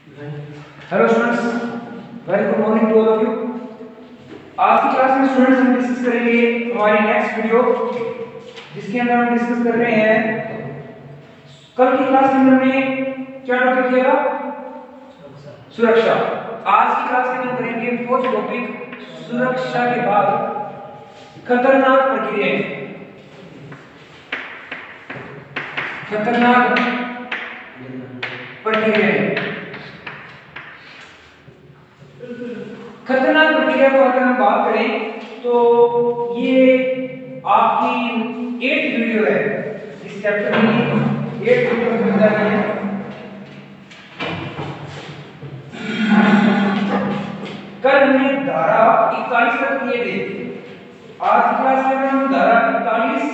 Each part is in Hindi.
Hello students, very good morning to all of you. आज की क्लास में स्टूडेंट्स हम डिस्कस करेंगे हमारी नेक्स्ट वीडियो, जिसके अंदर हम डिस्कस कर रहे हैं। कल की क्लास में हमने क्या टॉपिक किया था? सुरक्षा। आज की क्लास में हम करेंगे फोर्थ टॉपिक, सुरक्षा के बाद खतरनाक प्रक्रियाएं। खतरनाक प्रक्रियाएं। खतरनाक प्रक्रिया को अगर हम बात करें तो ये आपकी 8th वीडियो है। इस चैप्टर की 8th वीडियो में मिलता है। कल हमने धारा 41 तक किए थे। आज की क्लास में हम धारा 41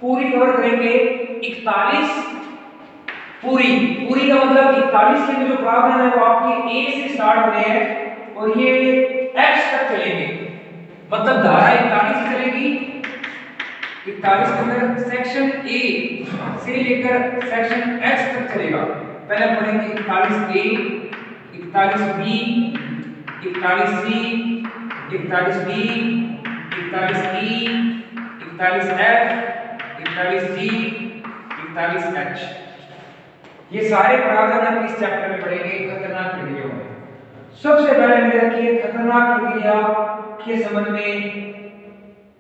पूरी कवर करेंगे। 41 पूरी का मतलब 41 के जो प्रावधान है वो आपके ए से स्टार्ट हो रहे हैं और ये एक्स तक चलेंगे। मतलब धारा 41 से चलेगी। 41 के अंदर सेक्शन ए से लेकर सेक्शन एक्स तक चलेगा। पहले पढ़ेंगे 41 ए, 41 बी, 41 सी, 41 डी, 41 ई, 41 एफ, 41 जी, 41 एच। ये सारे प्रावधान हम इस चैप्टर में पढ़ेंगे खतरनाक प्रक्रियाओं में। सबसे पहले मेरे रखिए खतरनाक प्रक्रिया के संबंध में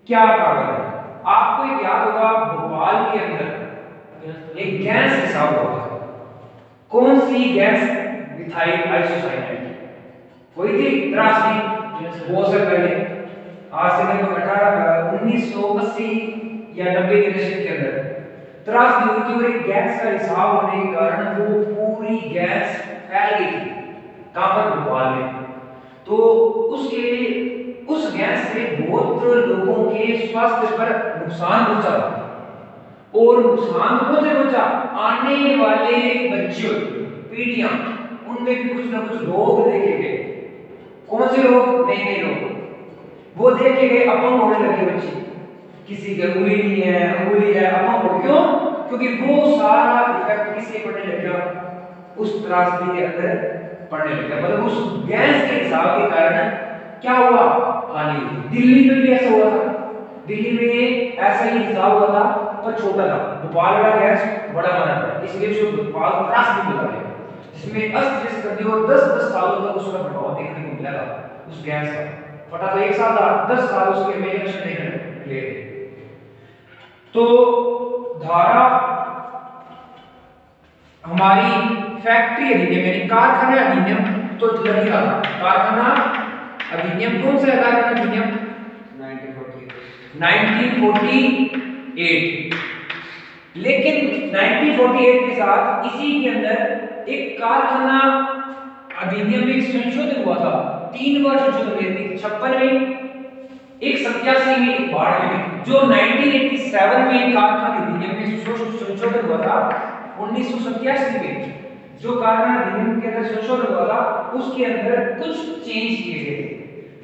क्या प्रावधान है। आपको एक याद होगा, भोपाल के अंदर एक गैस रिसाव हुआ था। कौन सी गैस? Methyl isocyanate. कोई थी त्रासदी बहुत से पहले, आज से लगभग 1980 या 90 के दशक के अंदर त्रासदी हुई थी और एक गैस का रिसाव होने के कारण वो पूरी गैस फैल गई थी। कहां पर? भोपाल में। तो उस गैस से बहुत लोगों के स्वास्थ्य पर नुकसान पहुंचा और नुकसान पहुंचा आने वाले बच्चों, पीढ़ियां, उनमें भी कुछ ना कुछ रोग देखे गए। कौन से रोग? नए रोग वो देखे गए। अपंग होने लगे बच्चे, किसी की उंगली नहीं है, अंगुली है, अपंग हो। क्यों? क्योंकि वो सारा इफेक्ट किससे पड़ने लग गया? उस त्रासदी के अंदर पड़ने लग गया। मतलब उस गैस के रिसाव के कारण क्या हुआ? हानि हुई। दिल्ली में भी ऐसा हुआ था। दिल्ली में ऐसा ही रिसाव हुआ था पर छोटा था। भोपाल वाला गैस बड़ा बना था, इसलिए उसको भोपाल त्रासदी बोला गया, जिसमें अस्त व्यस्त कर दिया और 10-10 सालों तक उसका प्रभाव देखने को मिला था। उस गैस का फटा तो 1 साल था, 10 साल उसके मेजर लक्षण देखने मिले थे। तो धारा हमारी फैक्ट्री अधिनियम यानी कारखाना अधिनियम तो लगी था। कारखाना अधिनियम कौन सा है? कारखाना अधिनियम 1948। लेकिन 1948 के साथ इसी के अंदर एक कारखाना अधिनियम में संशोधन हुआ था। 3 बार संशोधन हुए थे, 56 में, एक 87 में, एक 92 में। जो 1987 में कारखाना अधिनियम में संशोधन हुआ था, 1987 में जो कारखाना अधिनियम के अंदर संशोधन हुआ था, उसके अंदर कुछ चेंज किए गए थे।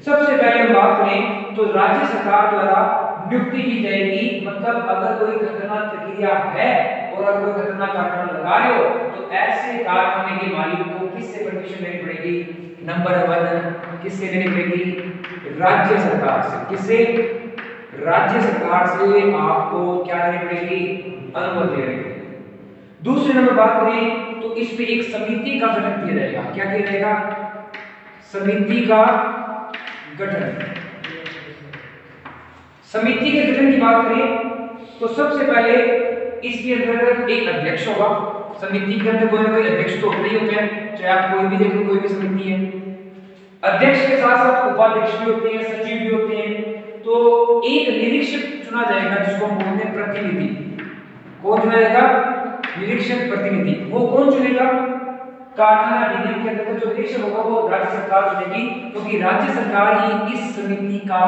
सबसे पहले हम बात करें तो राज्य सरकार द्वारा नियुक्ति की जाएगी। मतलब अगर कोई खतरनाक प्रक्रिया है और अगर कोई खतरनाक कारखाना लगा रहे हो तो ऐसे कारखाने के मालिक को किससे परमिशन लेनी पड़ेगी? नंबर 1 किससे लेनी पड़ेगी? राज्य सरकार से। किससे? राज्य सरकार से आपको क्या लेनी पड़ेगी? अनुमति लेनी पड़ेगी। दूसरे नंबर बात करें तो इस पे एक समिति का गठन किया जाएगा। क्या किया जाएगा? समिति का गठन। समिति के गठन की बात करें तो सबसे पहले इसके अंदर एक अध्यक्ष होगा। समिति के अंदर कोई ना कोई अध्यक्ष तो होते ही होते हैं, चाहे आप कोई भी देख लो, कोई भी समिति है। अध्यक्ष के साथ साथ उपाध्यक्ष भी होते हैं, सचिव भी होते हैं। तो एक निरीक्षक चुना जाएगा जिसको हम बोलते हैं प्रतिनिधि। कौन चुना जाएगा? निरीक्षक प्रतिनिधि। वो कौन चुनेगा? कारखाना अधिनियम के अंदर जो निरीक्षक होगा वो राज्य सरकार चुनेगी, क्योंकि राज्य सरकार ही इस समिति का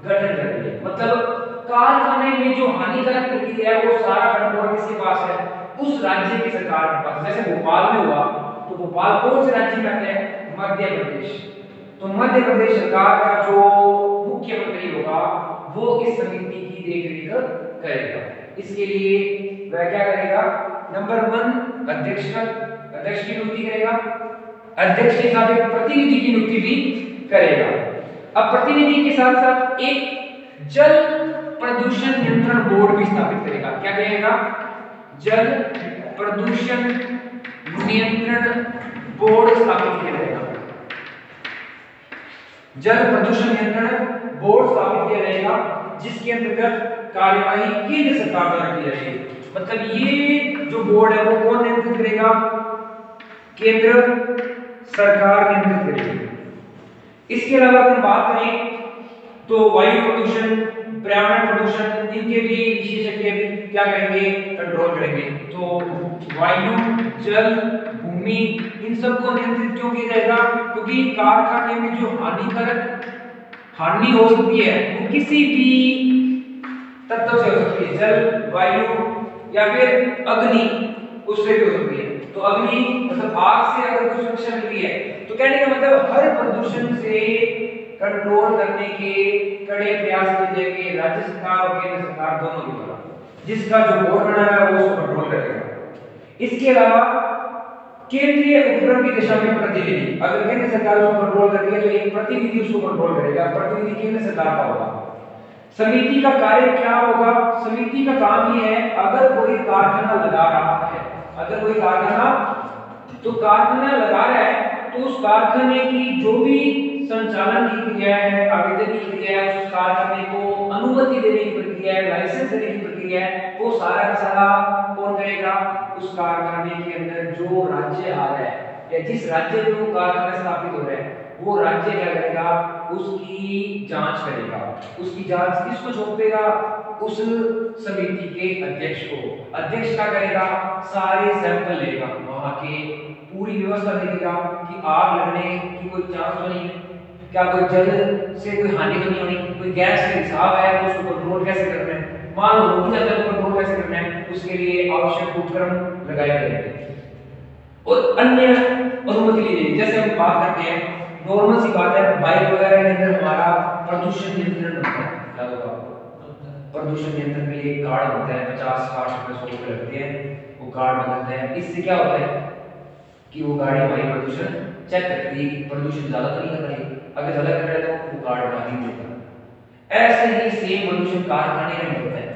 गठन कर रही है। मतलब कारखाने में जो हानिकारक प्रक्रिया है वो सारा कंट्रोल किसके पास है? उस राज्य की सरकार के पास। जैसे भोपाल में हुआ तो भोपाल कौन से राज्य में आता है? मध्य प्रदेश। तो मध्य प्रदेश सरकार का जो मुख्यमंत्री होगा वो इस समिति की देखरेख करेगा। इसके लिए वह क्या करेगा? नंबर 1 अध्यक्ष, अध्यक्ष की नियुक्ति करेगा, अध्यक्ष के साथ एक प्रतिनिधि की नियुक्ति भी करेगा। अब प्रतिनिधि के साथ साथ एक जल प्रदूषण नियंत्रण बोर्ड भी स्थापित करेगा। क्या करेगा? जल प्रदूषण नियंत्रण बोर्ड स्थापित किया जाएगा। जल प्रदूषण नियंत्रण बोर्ड स्थापित किया जाएगा जिसके अंतर्गत कार्यवाही केंद्र सरकार द्वारा की जाएगी। मतलब ये जो बोर्ड है वो कौन नियंत्रित करेगा? केंद्र सरकार नियंत्रित करेगी। इसके अलावा अगर बात करें तो वायु प्रदूषण, पर्यावरण प्रदूषण, इनके भी विशेषज्ञ भी क्या करेंगे? कंट्रोल करेंगे। तो वायु, जल, भूमि, इन सबको नियंत्रित क्यों किया जाएगा? क्योंकि कारखाने में जो हानिकारक हानि हो सकती है वो किसी भी तत्व से हो सकती है, जल, वायु या फिर अग्नि, उससे भी हो सकती है। तो अग्नि मतलब आग से अगर कुछ सुरक्षा मिलती है तो कहने का मतलब हर प्रदूषण से कंट्रोल करने के कड़े प्रयास किए जाएंगे राज्य सरकार और केंद्र सरकार दोनों के द्वारा, जिसका जो बोर्ड बना है वो उसको कंट्रोल करेगा। इसके अलावा केंद्रीय उपक्रम की दिशा में प्रतिनिधि, अगर केंद्र सरकार उसको कंट्रोल कर रही है तो एक प्रतिनिधि उसको कंट्रोल करेगा, प्रतिनिधि केंद्र सरकार का होगा। समिति का कार्य क्या होगा? समिति का काम ये है अगर कोई कारखाना लगा रहा है, अगर कोई कारखाना लगा रहा है तो उस कारखाने की जो भी संचालन की क्रिया है, आवेदन की क्रिया है, उस कारखाने को अनुमति देने की प्रक्रिया है, लाइसेंस देने की प्रक्रिया है, वो सारा का सारा कौन करेगा? उस कारखाने के अंदर जो राज्य आ रहा है या जिस राज्य में वो कारखाना स्थापित हो रहा है वो राज्य क्या करेगा? उसकी जांच करेगा। उसकी जांच किसको सौंपेगा? उस समिति के अध्यक्ष को। अध्यक्ष क्या करेगा? सारे सैंपल लेगा, वहां के पूरी व्यवस्था देखेगा कि आग लगने की कोई चांस तो नहीं, क्या कोई जल से कोई हानि तो नहीं होनी, कोई गैस का रिसाव है तो उसको कंट्रोल कैसे करना है, मान लो हो जाता है तो कंट्रोल कैसे करना है, उसके लिए आवश्यक उपकरण लगाए जाएंगे और अन्य अनुमति ली जाएगी। जैसे हम बात करते हैं नॉर्मल सी बात है, बाइक वगैरह के अंदर हमारा प्रदूषण नियंत्रण होता है, क्या होगा? प्रदूषण नियंत्रण के लिए कार्ड होता है, 50, 60 रुपए, 100 रुपए लगते हैं, वो कार्ड बनाते हैं। इससे क्या होता है कि वो गाड़ी वायु प्रदूषण चेक करती है, प्रदूषण ज्यादा तो नहीं कर रही, अगर ज्यादा कर रहा है तो वो कार्ड बना नहीं देता। ऐसे ही सेम प्रदूषण कारखाने में होता है,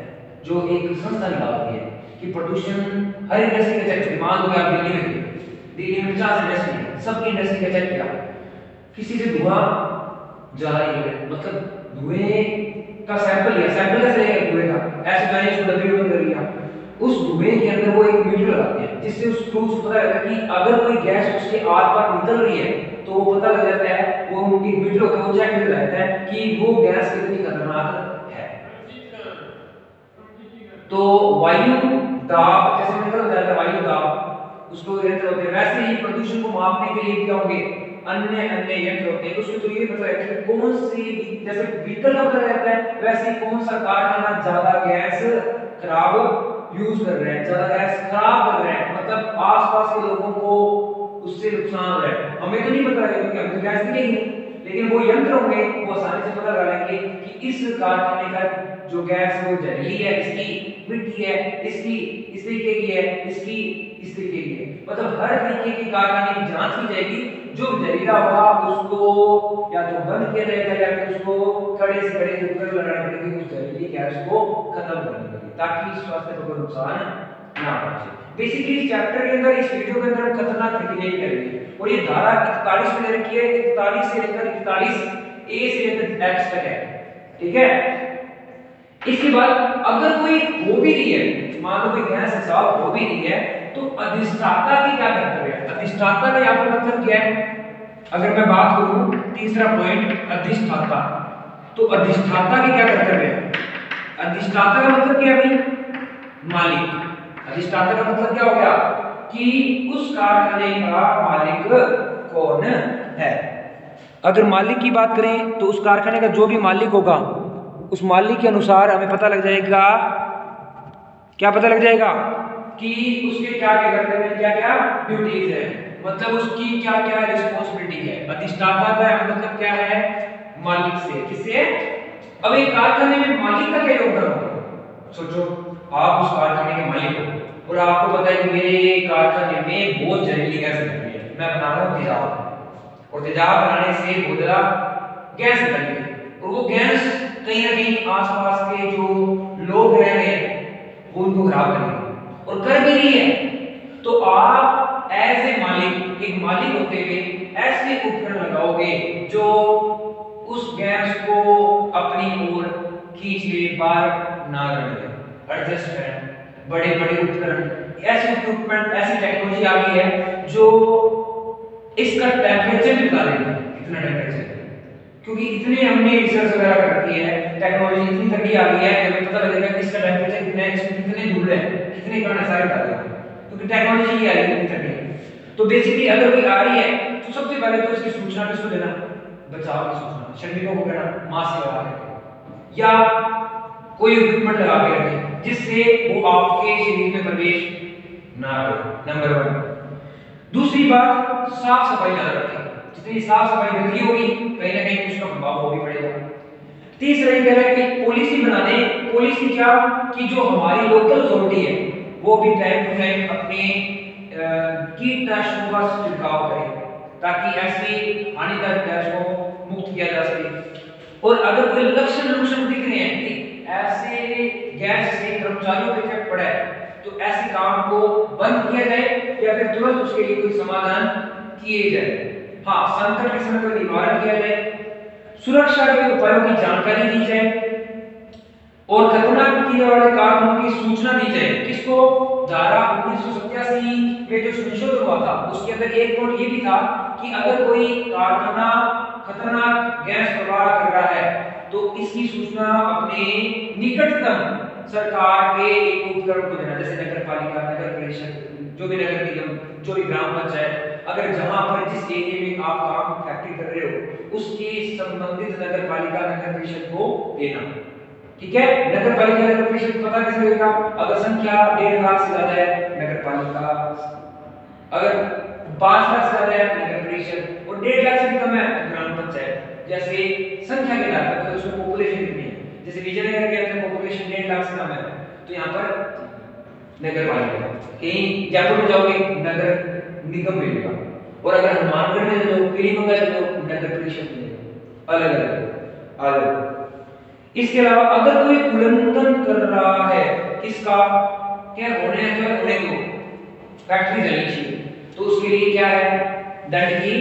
जो एक संस्था निकालती है कि प्रदूषण हर इंडस्ट्री का चेक। मान लो आप दिल्ली में 50 इंडस्ट्री है, सबकी इंडस्ट्री का चेक किया, किसी से धुआं जा रही है, मतलब धुएं का सैंपल लिया, सैंपल कैसे लेगा धुएं का? ऐसे मैंने इसको डब्बी में कर लिया, उस धुएं के अंदर वो एक मीटर लगाते हैं जिससे उस क्रूज को पता लगता है कि अगर कोई गैस उसके आर पार निकल रही है तो वो पता लग जाता है, वो एक मीटर होता है वो चेक कर जाता है कि वो गैस कितनी खतरनाक है। तो वायु दाब, जैसे मैंने कहा जाता है वायु दाब, उसको यंत्र होते हैं, वैसे ही प्रदूषण को मापने के लिए क्या होंगे? अन्य यंत्र होते हैं। उसमें तो ये पता है कि कौन सी, जैसे व्हीकल का पता रहता है वैसे ही कौन सा कारखाना ज्यादा गैस खराब यूज कर रहे हैं, ज्यादा गैस खराब कर रहे हैं, मतलब आसपास के लोगों को उससे नुकसान हो रहा है। हमें तो नहीं पता लगेगा कि हमें तो गैस मिलेगी, लेकिन वो यंत्र होंगे वो आसानी से पता लगा लेंगे कि इस कारखाने का जो गैस है वो जहरीली है, इसकी मिट्टी है, इसकी इस तरीके की है, इसकी इस तरीके की है। मतलब हर तरीके की कारखाने की जांच की जाएगी, जो जहरीला होगा उसको या तो बंद किया जाएगा या फिर उसको कड़े से कड़े उपकरण लगाने पड़ेंगे उस जहरीली गैस को खत्म करने के लिए, ताकि स्वास्थ्य को कोई नुकसान ना पहुंचे। बेसिकली इस चैप्टर के अंदर, इस वीडियो के अंदर हम खतरनाक प्रक्रिया करेंगे और ये धारा 41 में दे रखी है, 41 से लेकर 41 ए से लेकर एच तक है, ठीक है। इसके बाद अगर कोई हो भी रही है, मान लो कोई गैस रिसाव हो भी रही है, तो अधिष्ठाता की क्या कर्तव्य है? अधिष्ठाता का यहाँ पर मतलब क्या है? अगर मैं बात करूं तीसरा पॉइंट अधिष्ठाता, तो अधिष्ठाता की क्या कर्तव्य है? अधिष्ठाता का मतलब क्या है भाई? मालिक। अधिष्ठाता का मतलब क्या हो गया कि उस कारखाने का मालिक कौन है। अगर मालिक की बात करें तो उस कारखाने का जो भी मालिक होगा उस मालिक के अनुसार हमें पता लग जाएगा, क्या पता लग जाएगा कि उसके क्या क्या कर्तव्य है, क्या क्या ड्यूटीज है, मतलब उसकी क्या क्या रिस्पॉन्सिबिलिटी है। अधिष्ठाता का मतलब क्या है? मालिक से। किससे? अब एक कारखाने में मालिक का क्या योगदान होगा? सोचो, आप उस कारखाने के मालिक हो, और आपको पता है कि मेरे कारखाने में बहुत जहरीली गैस निकल रही है, मैं बना रहा हूँ तेजाब, और तेजाब बनाने से बहुत ज़्यादा गैस निकल रही है, और वो गैस कहीं ना कहीं आसपास के जो लोग रह रहे हैं वो उनको खराब करेगी और कर भी रही है। तो आप एज ए मालिक, एक मालिक होते हुए ऐसे उपकरण लगाओगे जो उस गैस को अपनी ओर खींच ले, बाहर ना रहे, एडजस्ट करें। बड़े बड़े उपकरण, ऐसे इक्विपमेंट, ऐसी टेक्नोलॉजी आ गई है जो इसका टेम्परेचर भी बता देगी कितना टेम्परेचर, क्योंकि इतने हमने रिसर्च वगैरह कर रखी है, टेक्नोलॉजी इतनी तगड़ी आ गई है कि हमें पता लगेगा कि इसका टेम्परेचर कितना है, इसमें कितने धूल है, कितने कण है, सारे बता देगा, क्योंकि टेक्नोलॉजी ही आ रही है इतनी तगड़ी। तो बेसिकली अगर कोई आ रही है तो सबसे पहले तो इसकी सूचना किसको देना, बचाव की सूचना श्रमिकों को कहना मास्क लगा के या कोई इक्विपमेंट लगा के रखें जिससे वो आपके शरीर में प्रवेश ना करे, नंबर 1। दूसरी बात, साफ सफाई ज्यादा रखें, जितनी साफ सफाई गंदगी होगी कहीं ना कहीं उसका प्रभाव वो भी पड़ेगा। तीसरा ये कह रहा है कि पॉलिसी बना दें, पॉलिसी क्या कि जो हमारी लोकल अथॉरिटी है वो भी टाइम टू टाइम अपने कीटनाशकों का छिड़काव करे ताकि ऐसी हानिकारक गैस को मुक्त किया जा सके। और अगर कोई लक्षण दिख रहे हैं कि ऐसे गैस से कर्मचारियों पर इफेक्ट पड़ा है तो ऐसे काम को बंद किया जाए या फिर तुरंत उसके लिए कोई समाधान किए जाए। हाँ, संकट के समय पर निवारण किया जाए, सुरक्षा के उपायों की जानकारी दी जाए और खतरनाक प्रक्रिया वाले कारणों की सूचना दी जाए। किसको? धारा 1987 में जो संशोधन हुआ था उसके अंदर एक पॉइंट ये भी था कि अगर कोई कारखाना खतरनाक गैस प्रवाह कर रहा है तो इसकी सूचना अपने निकटतम सरकार के एक उपकरण को देना, जैसे नगर पालिका, नगर परिषद, जो भी नगर निगम, जो भी ग्राम पंचायत, अगर जहां पर जिस एरिया में आप काम फैक्ट्री कर रहे हो उसके संबंधित नगर पालिका, नगर परिषद को देना। ठीक है, नगर पालिका, नगर परिषद पता कैसे लगेगा? अगर संख्या 1.5 लाख से ज्यादा है नगर पालिका, अगर 5 लाख से ज्यादा है नगर परिषद और 1.5 लाख से भी कम है तो ग्राम पंचायत। जैसे संख्या के आधार पर उसमें पॉपुलेशन कितनी है, जैसे विजयनगर के अंदर पॉपुलेशन 1.5 लाख से कम है तो यहाँ पर नगर पालिका, कहीं जयपुर में जाओगे नगर निगम मिलेगा, और अगर हनुमानगढ़ में जाओ, पीलीभंगा जाओ, नगर परिषद मिलेगा, अलग अलग। इसके अलावा अगर कोई उल्लंघन कर रहा है किसका, क्या होने दो फैक्ट्री जलनी चाहिए तो उसके लिए क्या है, दंड की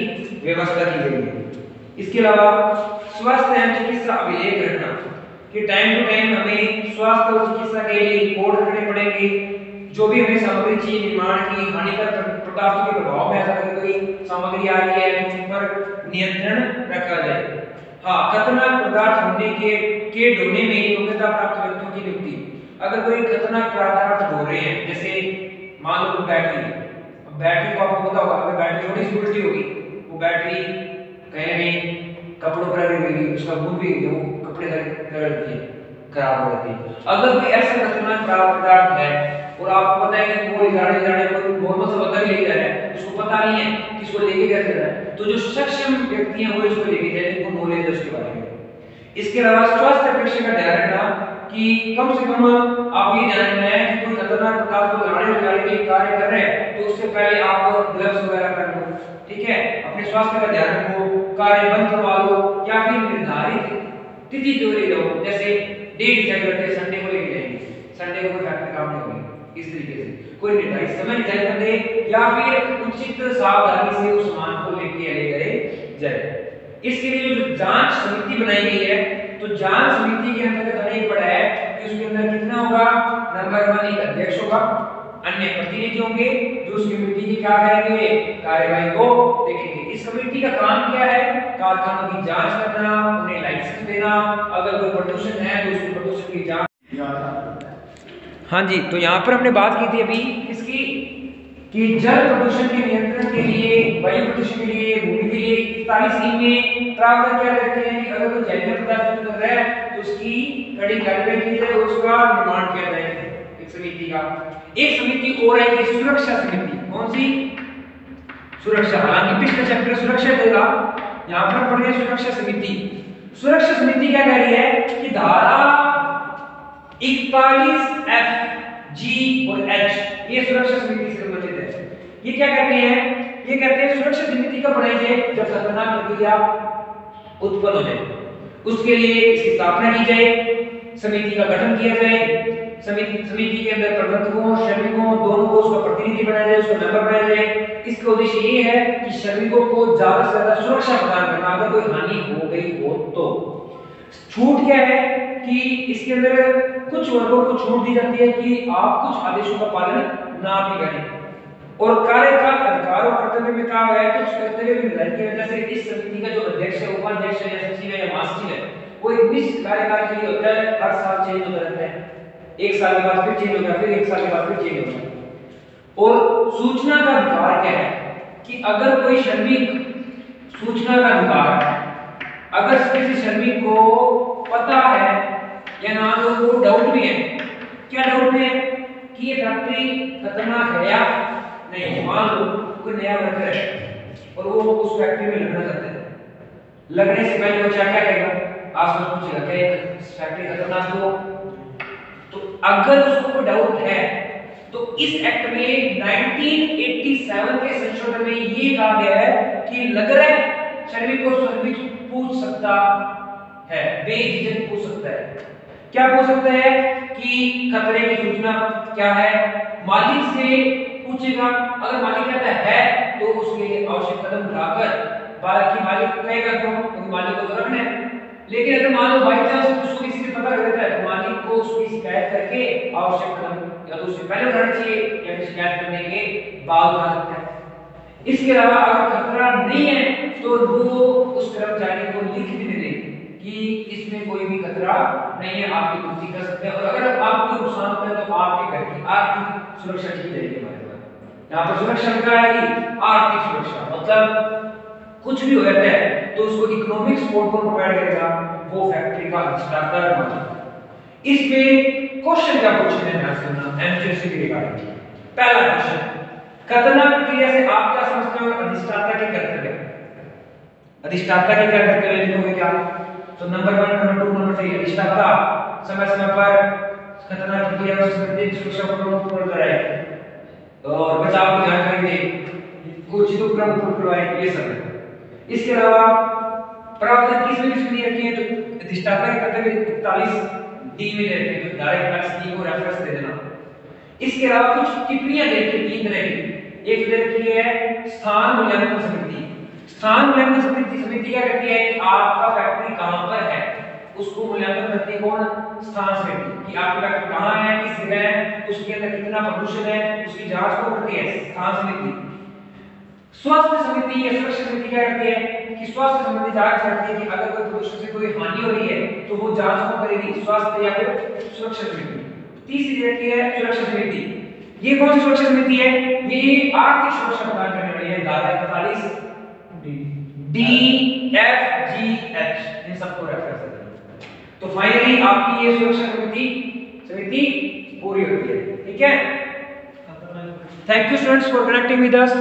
व्यवस्था की गई है। इसके अलावा स्वास्थ्य एवं चिकित्सा अभिलेख रखना कि टाइम टू टाइम हमें स्वास्थ्य और चिकित्सा के लिए रिपोर्ट रखने पड़ेंगे, जो भी हमें सामग्री चाहिए निर्माण की, हानिकारक पदार्थों के प्रभाव में अगर कोई सामग्री आ रही है तो उन पर नियंत्रण रखा जाए। हाँ, खतरनाक पदार्थ होने के ढोने में योग्यता प्राप्त व्यक्तियों की नियुक्ति, अगर कोई खतरनाक पदार्थ ढो रहे हैं, जैसे मान लो बैटरी, अब बैटरी को आपको पता होगा अगर बैटरी थोड़ी सी उल्टी होगी वो बैटरी कहीं कपड़ों पर लगेगी, उसका गुण भी वो कपड़े लगती है, खराब हो जाती है। अगर कोई ऐसा खतरनाक पदार्थ है और आपको पता है कि वो जाने कोई नॉर्मल सा बंदा लेके जा रहा है, उसको पता नहीं है किसको लेके कैसे जाना है, तो जो सक्षम व्यक्ति हैं वो इसको लेके जाए जिनको नॉलेज है उसके बारे में। इसके अलावा स्वास्थ्य परीक्षा का ध्यान रखना कि कम से कम आप ये ध्यान रखना है कि कोई खतरनाक पदार्थ को लगाने के लिए कार्य कर रहे हैं तो उससे पहले आप ग्लव्स वगैरह पहन लो, ठीक है, अपने स्वास्थ्य का ध्यान रखो, कार्य बंद करवा लो या फिर निर्धारित तिथि को ले जाओ, जैसे डेट डिसाइड करके संडे को लेके जाएंगे, संडे को कोई फैक्ट्री काम नहीं होगी, इस तरीके से कोई निर्धारित समय निर्धारित कर दे या फिर उचित सावधानी से उस सामान को लेके ले गए जाए। इसके लिए जो जांच समिति बनाई गई है तो जांच समिति के अंतर्गत हमें पड़ा है कि उसके अंदर कितना होगा, नंबर 1 एक अध्यक्ष होगा, अन्य प्रतिनिधि होंगे जो उस कमेटी की क्या करेंगे, कार्यवाही को देखेंगे। इस कमेटी का काम क्या है, कारखानों की जांच करना, उन्हें लाइसेंस देना, अगर कोई प्रदूषण है तो उसके प्रदूषण की जांच। हाँ जी, तो यहाँ पर हमने बात की थी अभी इसकी कि जल प्रदूषण के नियंत्रण के लिए, वायु प्रदूषण के लिए, भूमि के लिए 41 में प्रावधान क्या करते हैं कि अगर कोई जहरीला पदार्थ कर रहा है तो उसकी कड़ी कार्रवाई की जाए और उसका निर्माण किया जाए एक समिति का। एक समिति और है कि सुरक्षा समिति, कौन सी? सुरक्षा, हालांकि पिछले चैप्टर सुरक्षा देगा, यहाँ पर पढ़ रहे सुरक्षा समिति। सुरक्षा समिति क्या कह रही है कि धारा 41F जी और एच, ये सुरक्षा समिति से संबंधित है। ये क्या कहते हैं? ये कहते हैं सुरक्षा समिति कब बनाई जाए? जब खतरनाक प्रक्रिया उत्पन्न हो जाए, उसके लिए इसकी स्थापना की जाए, समिति का गठन किया जाए, समिति के अंदर प्रबंधकों श्रमिकों दोनों को उसका प्रतिनिधि बनाया जाए, उसका मेंबर बनाया जाए। इसका उद्देश्य ये है कि श्रमिकों को ज्यादा से ज्यादा सुरक्षा प्रदान करना, अगर कोई हानि हो गई हो तो। छूट क्या है कि इसके अंदर कुछ वर्गों को छूट दी जाती है कि आप कुछ आदेशों का पालन ना भी करें, और कार्य का अधिकार और कर्तव्य में कहा गया है कुछ कर्तव्य भी निर्धारित किए। जैसे इस समिति का जो अध्यक्ष है, उपाध्यक्ष है, या सचिव है या महासचिव है, वो एक निश्चित कार्यकाल के लिए होता है, हर साल चेंज होता रहता है, एक साल के बाद फिर चेंज हो गया, फिर एक साल के बाद फिर चेंज हो गया। और सूचना का अधिकार क्या है कि अगर कोई श्रमिक सूचना का अधिकार, अगर किसी श्रमिक को पता है या ना तो डाउट भी है, क्या डाउट है कि ये फैक्ट्री खतरनाक है या नहीं। मान लो कोई नया वर्कर है और वो उस फैक्ट्री में लगना चाहता है, लगने से पहले वो क्या करेगा? आसपास पूछेगा क्या ये फैक्ट्री खतरनाक हो? तो अगर उसको डाउट है तो इस एक्ट में 1987 के संशोधन में ये कहा गया है कि लग रहा है श्रमिक को श्रमिक पूछ सकता है, बेझिझक पूछ सकता है। क्या पूछ सकता है कि खतरे की सूचना क्या है? मालिक से पूछेगा, अगर मालिक कहता है तो उसके लिए आवश्यक कदम उठाकर, बाकी मालिक कहेगा क्यों? क्योंकि मालिक को तो रखना है। लेकिन अगर मान लो बाई चांस उसको किसी से पता लग जाता है तो मालिक को उसकी शिकायत करके आवश्यक कदम या तो उससे पहले उठाना चाहिए या फिर शिकायत करने के बाद उठा सकता है। इसके अलावा अगर खतरा नहीं है तो वो उस कर्मचारी को लिख भी दे कि इसमें कोई भी खतरा नहीं है, आपकी पूर्ति कर सकते हैं, और अगर आपको नुकसान होता है तो आपके घर की आर्थिक सुरक्षा की जाएगी। हमारे पास यहाँ पर सुरक्षा क्या आएगी? आर्थिक सुरक्षा, मतलब कुछ भी हो जाता है तो उसको इकोनॉमिक सपोर्ट को प्रोवाइड करेगा वो फैक्ट्री का अधिष्ठाता मालिक। इसमें क्वेश्चन क्या पूछे हैं ध्यान से सुनना एमसीक्यू के रिगार्डिंग। पहला क्वेश्चन, खतरनाक प्रक्रिया से आप क्या समझते हो? अधिष्ठाता के कर्तव्य, अधिष्ठाता के क्या कर्तव्य लिखोगे क्या? तो नंबर 1, नंबर 2, नंबर 3, अधिष्ठाता समय समय पर खतरनाक प्रक्रिया से संबंधित सुरक्षा उपकरण पूर्ण कराए और बचाव की जानकारी दे, कुछ उपक्रम पूर्ण करवाए, ये सब है। इसके अलावा प्रावधान किसमें दिए रखे हैं? तो अधिष्ठाता के कर्तव्य 41 डी में दे रखे हैं, तो डायरेक्ट एक्स को रेफरेंस दे देना। इसके अलावा कुछ टिप्पणियां दे रखी हैं 3 तरह की। एक दे रखी है स्थान मूल्यांकन समिति। स्थान मूल्यांकन समिति क्या करती है कि आपका फैक्ट्री कहां पर है उसको मूल्यांकन करती है कौन? स्थान समिति, कि आपका फैक्ट्री कहां है, किस जगह है, उसके अंदर कितना प्रदूषण है, उसकी जांच को करती है स्थान समिति। स्वास्थ्य समिति या सुरक्षा समिति क्या करती है कि स्वास्थ्य संबंधी जांच करती है कि अगर कोई प्रदूषण से कोई हानि हो रही है तो वो जांच कौन करेगी? स्वास्थ्य या फिर सुरक्षा समिति। तीसरी रहती है सुरक्षा समिति। ये कौन सी सुरक्षा समिति है? ये आर्थिक सुरक्षा प्रदान करने वाली है। धारा 41 D F G H in सबको रेफरेंस देना। तो फाइनली आपकी ये सुरक्षा समिति पूरी होती है। ठीक है, thank you students for connecting with us.